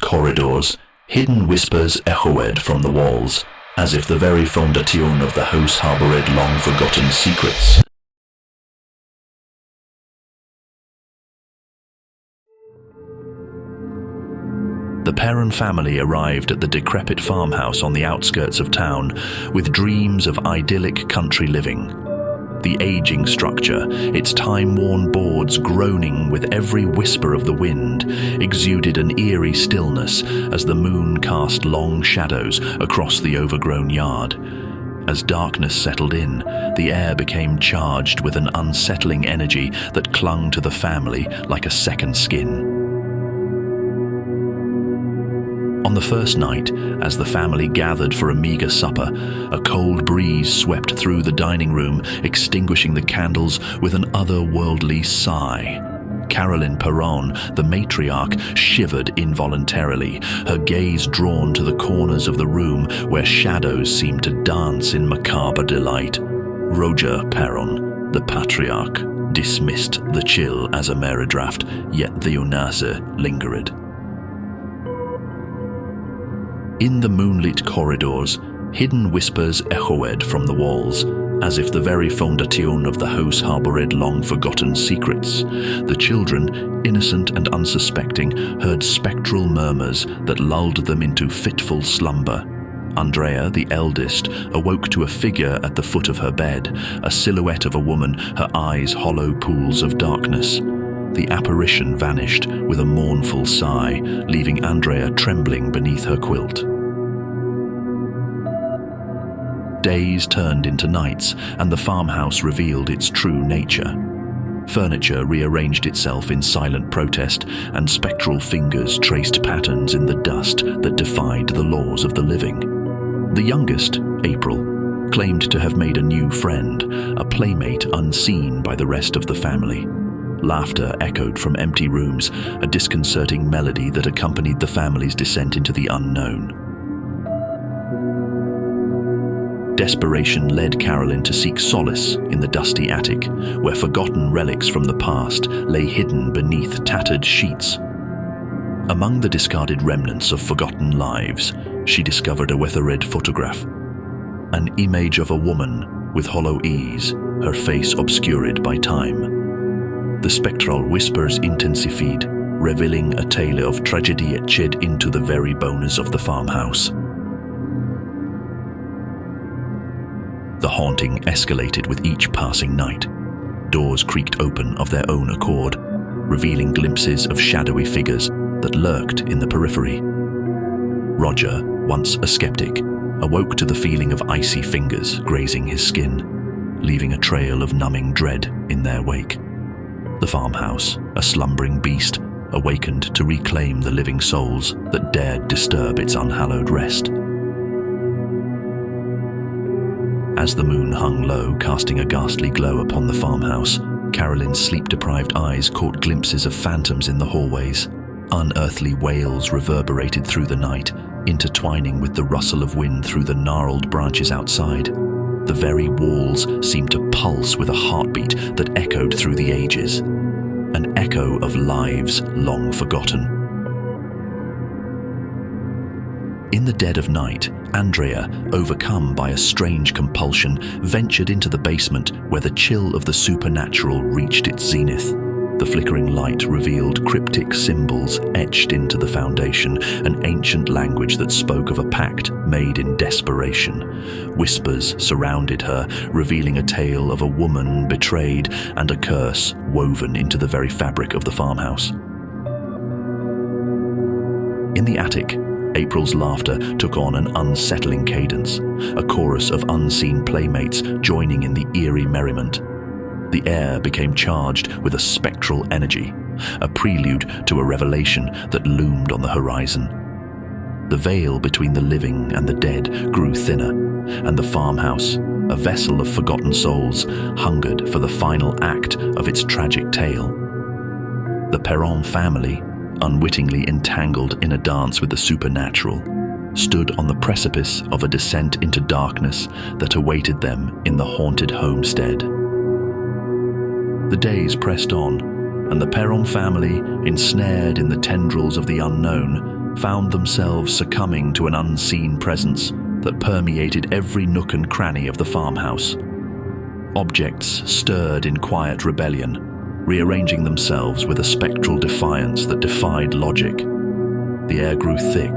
corridors, hidden whispers echoed from the walls, as if the very fondation of the house harbored long-forgotten secrets. The Perron family arrived at the decrepit farmhouse on the outskirts of town with dreams of idyllic country living. The aging structure, its time-worn boards groaning with every whisper of the wind, exuded an eerie stillness as the moon cast long shadows across the overgrown yard. As darkness settled in, the air became charged with an unsettling energy that clung to the family like a second skin. On the first night, as the family gathered for a meager supper, a cold breeze swept through the dining room, extinguishing the candles with an otherworldly sigh. Caroline Perron, the matriarch, shivered involuntarily, her gaze drawn to the corners of the room where shadows seemed to dance in macabre delight. Roger Perron, the patriarch, dismissed the chill as a mere draught, yet the unasse lingered. In the moonlit corridors, hidden whispers echoed from the walls, as if the very fondation of the house harbored long-forgotten secrets. The children, innocent and unsuspecting, heard spectral murmurs that lulled them into fitful slumber. Andrea, the eldest, awoke to a figure at the foot of her bed, a silhouette of a woman, her eyes hollow pools of darkness. The apparition vanished with a mournful sigh, leaving Andrea trembling beneath her quilt. Days turned into nights, and the farmhouse revealed its true nature. Furniture rearranged itself in silent protest, and spectral fingers traced patterns in the dust that defied the laws of the living. The youngest, April, claimed to have made a new friend, a playmate unseen by the rest of the family. Laughter echoed from empty rooms, a disconcerting melody that accompanied the family's descent into the unknown. Desperation led Caroline to seek solace in the dusty attic, where forgotten relics from the past lay hidden beneath tattered sheets. Among the discarded remnants of forgotten lives, she discovered a weather-red photograph, an image of a woman with hollow eyes, her face obscured by time. The spectral whispers intensified, revealing a tale of tragedy etched into the very bones of the farmhouse. The haunting escalated with each passing night. Doors creaked open of their own accord, revealing glimpses of shadowy figures that lurked in the periphery. Roger, once a skeptic, awoke to the feeling of icy fingers grazing his skin, leaving a trail of numbing dread in their wake. The farmhouse, a slumbering beast, awakened to reclaim the living souls that dared disturb its unhallowed rest. As the moon hung low, casting a ghastly glow upon the farmhouse, Caroline's sleep-deprived eyes caught glimpses of phantoms in the hallways. Unearthly wails reverberated through the night, intertwining with the rustle of wind through the gnarled branches outside. The very walls seemed to pulse with a heartbeat that echoed through the ages, an echo of lives long forgotten. In the dead of night, Andrea, overcome by a strange compulsion, ventured into the basement where the chill of the supernatural reached its zenith. The flickering light revealed cryptic symbols etched into the foundation, an ancient language that spoke of a pact made in desperation. Whispers surrounded her, revealing a tale of a woman betrayed and a curse woven into the very fabric of the farmhouse. In the attic, April's laughter took on an unsettling cadence, a chorus of unseen playmates joining in the eerie merriment. The air became charged with a spectral energy, a prelude to a revelation that loomed on the horizon. The veil between the living and the dead grew thinner, and the farmhouse, a vessel of forgotten souls, hungered for the final act of its tragic tale. The Perron family, unwittingly entangled in a dance with the supernatural, stood on the precipice of a descent into darkness that awaited them in the haunted homestead. The days pressed on, and the Perron family, ensnared in the tendrils of the unknown, found themselves succumbing to an unseen presence that permeated every nook and cranny of the farmhouse. Objects stirred in quiet rebellion, rearranging themselves with a spectral defiance that defied logic. The air grew thick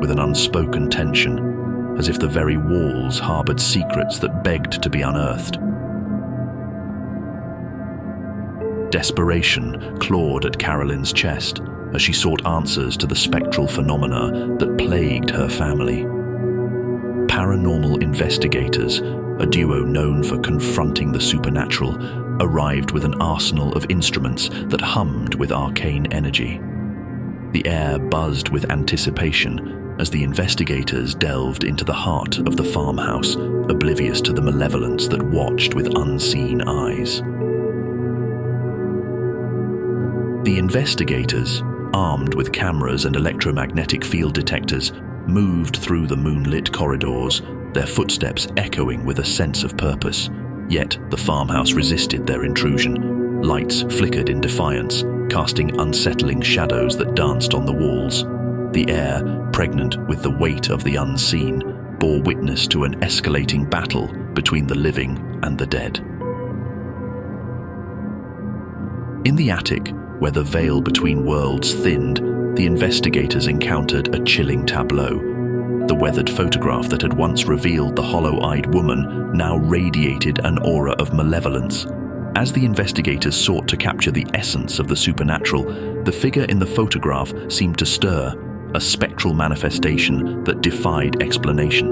with an unspoken tension, as if the very walls harbored secrets that begged to be unearthed. Desperation clawed at Carolyn's chest as she sought answers to the spectral phenomena that plagued her family. Paranormal investigators, a duo known for confronting the supernatural, arrived with an arsenal of instruments that hummed with arcane energy. The air buzzed with anticipation as the investigators delved into the heart of the farmhouse, oblivious to the malevolence that watched with unseen eyes. The investigators, armed with cameras and electromagnetic field detectors, moved through the moonlit corridors, their footsteps echoing with a sense of purpose. Yet the farmhouse resisted their intrusion. Lights flickered in defiance, casting unsettling shadows that danced on the walls. The air, pregnant with the weight of the unseen, bore witness to an escalating battle between the living and the dead. In the attic, where the veil between worlds thinned, the investigators encountered a chilling tableau. The weathered photograph that had once revealed the hollow-eyed woman now radiated an aura of malevolence. As the investigators sought to capture the essence of the supernatural, the figure in the photograph seemed to stir, a spectral manifestation that defied explanation.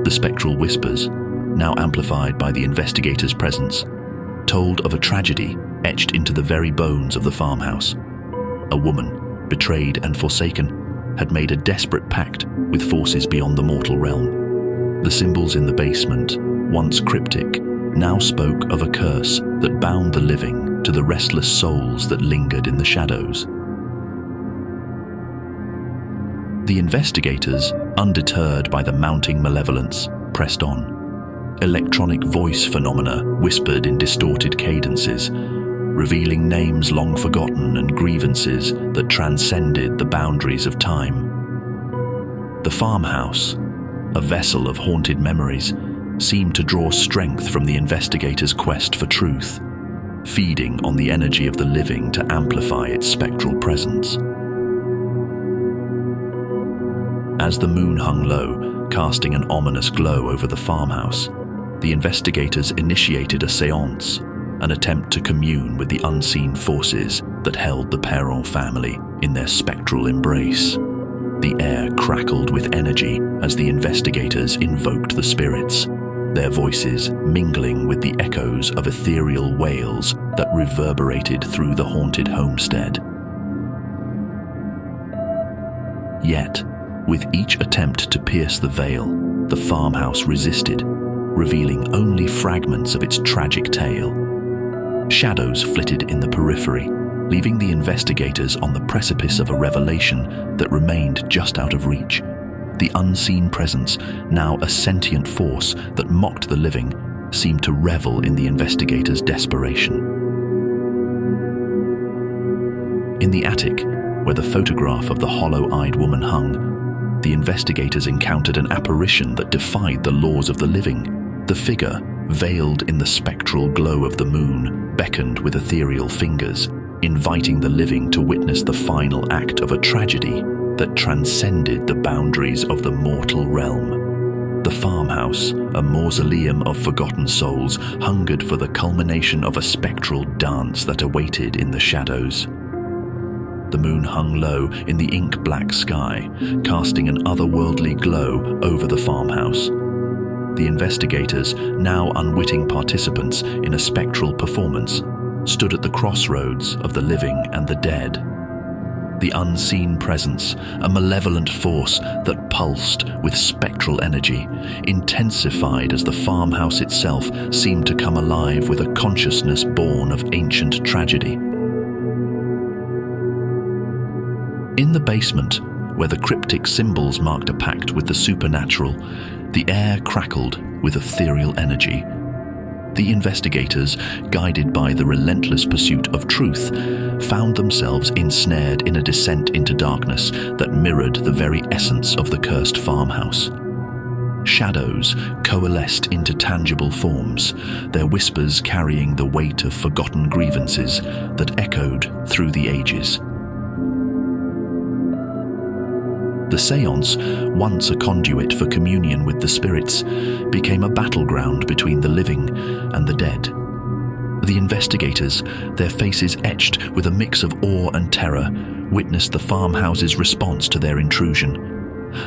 The spectral whispers, now amplified by the investigators' presence, told of a tragedy etched into the very bones of the farmhouse. A woman, betrayed and forsaken, had made a desperate pact with forces beyond the mortal realm. The symbols in the basement, once cryptic, now spoke of a curse that bound the living to the restless souls that lingered in the shadows. The investigators, undeterred by the mounting malevolence, pressed on. Electronic voice phenomena whispered in distorted cadences, revealing names long forgotten and grievances that transcended the boundaries of time. The farmhouse, a vessel of haunted memories, seemed to draw strength from the investigators' quest for truth, feeding on the energy of the living to amplify its spectral presence. As the moon hung low, casting an ominous glow over the farmhouse, the investigators initiated a séance, an attempt to commune with the unseen forces that held the Perron family in their spectral embrace. The air crackled with energy as the investigators invoked the spirits, their voices mingling with the echoes of ethereal wails that reverberated through the haunted homestead. Yet, with each attempt to pierce the veil, the farmhouse resisted, revealing only fragments of its tragic tale. Shadows flitted in the periphery, leaving the investigators on the precipice of a revelation that remained just out of reach. The unseen presence, now a sentient force that mocked the living, seemed to revel in the investigators' desperation. In the attic, where the photograph of the hollow-eyed woman hung, the investigators encountered an apparition that defied the laws of the living. The figure, veiled in the spectral glow of the moon, beckoned with ethereal fingers, inviting the living to witness the final act of a tragedy that transcended the boundaries of the mortal realm. The farmhouse, a mausoleum of forgotten souls, hungered for the culmination of a spectral dance that awaited in the shadows. The moon hung low in the ink-black sky, casting an otherworldly glow over the farmhouse. The investigators, now unwitting participants in a spectral performance, stood at the crossroads of the living and the dead. The unseen presence, a malevolent force that pulsed with spectral energy, intensified as the farmhouse itself seemed to come alive with a consciousness born of ancient tragedy. In the basement, where the cryptic symbols marked a pact with the supernatural, the air crackled with ethereal energy. The investigators, guided by the relentless pursuit of truth, found themselves ensnared in a descent into darkness that mirrored the very essence of the cursed farmhouse. Shadows coalesced into tangible forms, their whispers carrying the weight of forgotten grievances that echoed through the ages. The seance, once a conduit for communion with the spirits, became a battleground between the living and the dead. The investigators, their faces etched with a mix of awe and terror, witnessed the farmhouse's response to their intrusion.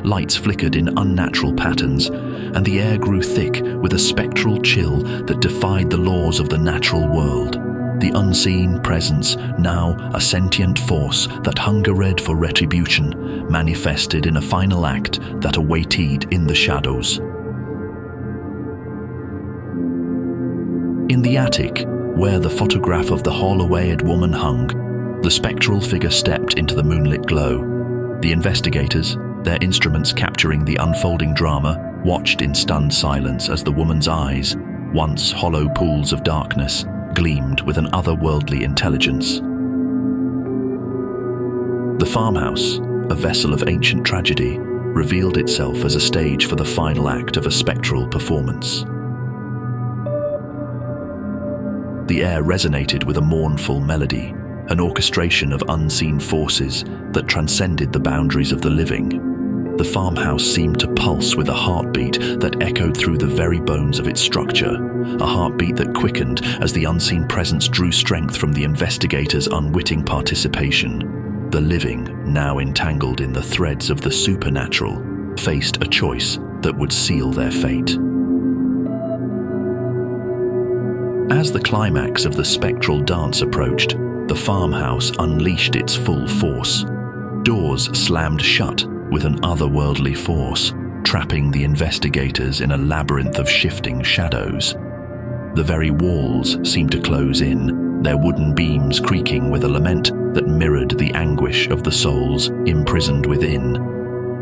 Lights flickered in unnatural patterns, and the air grew thick with a spectral chill that defied the laws of the natural world. The unseen presence, now a sentient force that hungered for retribution, manifested in a final act that awaited in the shadows. In the attic, where the photograph of the Hollowayed woman hung, the spectral figure stepped into the moonlit glow. The investigators, their instruments capturing the unfolding drama, watched in stunned silence as the woman's eyes, once hollow pools of darkness, gleamed with an otherworldly intelligence. The farmhouse, a vessel of ancient tragedy, revealed itself as a stage for the final act of a spectral performance. The air resonated with a mournful melody, an orchestration of unseen forces that transcended the boundaries of the living. The farmhouse seemed to pulse with a heartbeat that echoed through the very bones of its structure, a heartbeat that quickened as the unseen presence drew strength from the investigators' unwitting participation. The living, now entangled in the threads of the supernatural, faced a choice that would seal their fate. As the climax of the spectral dance approached, the farmhouse unleashed its full force. Doors slammed shut with an otherworldly force, trapping the investigators in a labyrinth of shifting shadows. The very walls seemed to close in, their wooden beams creaking with a lament that mirrored the anguish of the souls imprisoned within.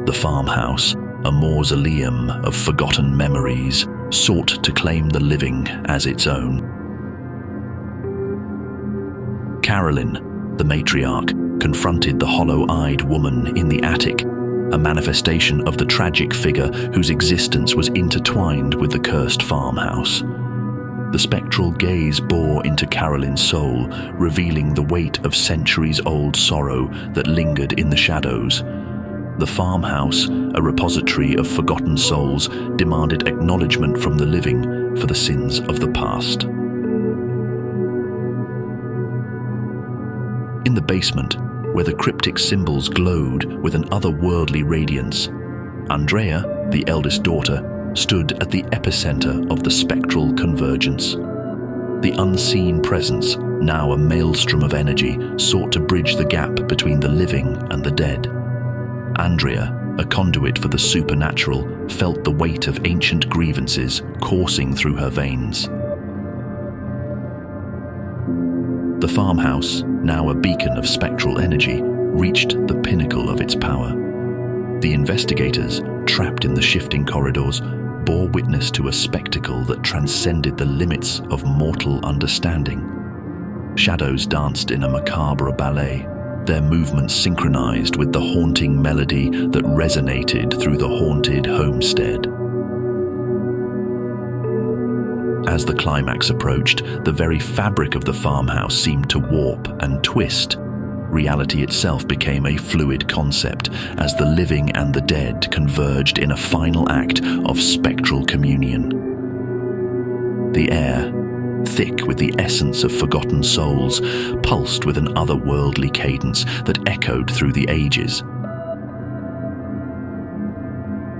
The farmhouse, a mausoleum of forgotten memories, sought to claim the living as its own. Carolyn, the matriarch, confronted the hollow-eyed woman in the attic, a manifestation of the tragic figure whose existence was intertwined with the cursed farmhouse. The spectral gaze bore into Carolyn's soul, revealing the weight of centuries-old sorrow that lingered in the shadows. The farmhouse, a repository of forgotten souls, demanded acknowledgment from the living for the sins of the past. In the basement, where the cryptic symbols glowed with an otherworldly radiance, Andrea, the eldest daughter, stood at the epicenter of the spectral convergence. The unseen presence, now a maelstrom of energy, sought to bridge the gap between the living and the dead. Andrea, a conduit for the supernatural, felt the weight of ancient grievances coursing through her veins. The farmhouse, now a beacon of spectral energy, reached the pinnacle of its power. The investigators, trapped in the shifting corridors, bore witness to a spectacle that transcended the limits of mortal understanding. Shadows danced in a macabre ballet, their movements synchronized with the haunting melody that resonated through the haunted homestead. As the climax approached, the very fabric of the farmhouse seemed to warp and twist. Reality itself became a fluid concept as the living and the dead converged in a final act of spectral communion. The air, thick with the essence of forgotten souls, pulsed with an otherworldly cadence that echoed through the ages.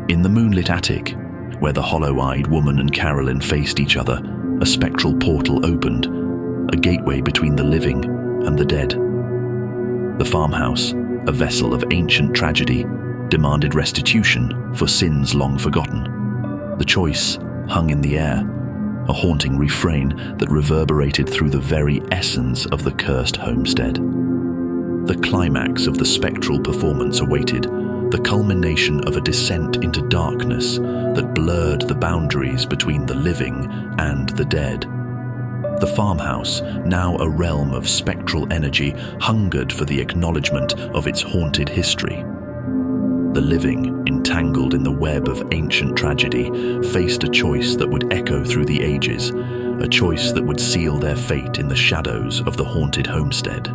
In the moonlit attic, where the hollow-eyed woman and Carolyn faced each other, a spectral portal opened, a gateway between the living and the dead. The farmhouse, a vessel of ancient tragedy, demanded restitution for sins long forgotten. The choice hung in the air, a haunting refrain that reverberated through the very essence of the cursed homestead. The climax of the spectral performance awaited, the culmination of a descent into darkness that blurred the boundaries between the living and the dead. The farmhouse, now a realm of spectral energy, hungered for the acknowledgment of its haunted history. The living, entangled in the web of ancient tragedy, faced a choice that would echo through the ages, a choice that would seal their fate in the shadows of the haunted homestead.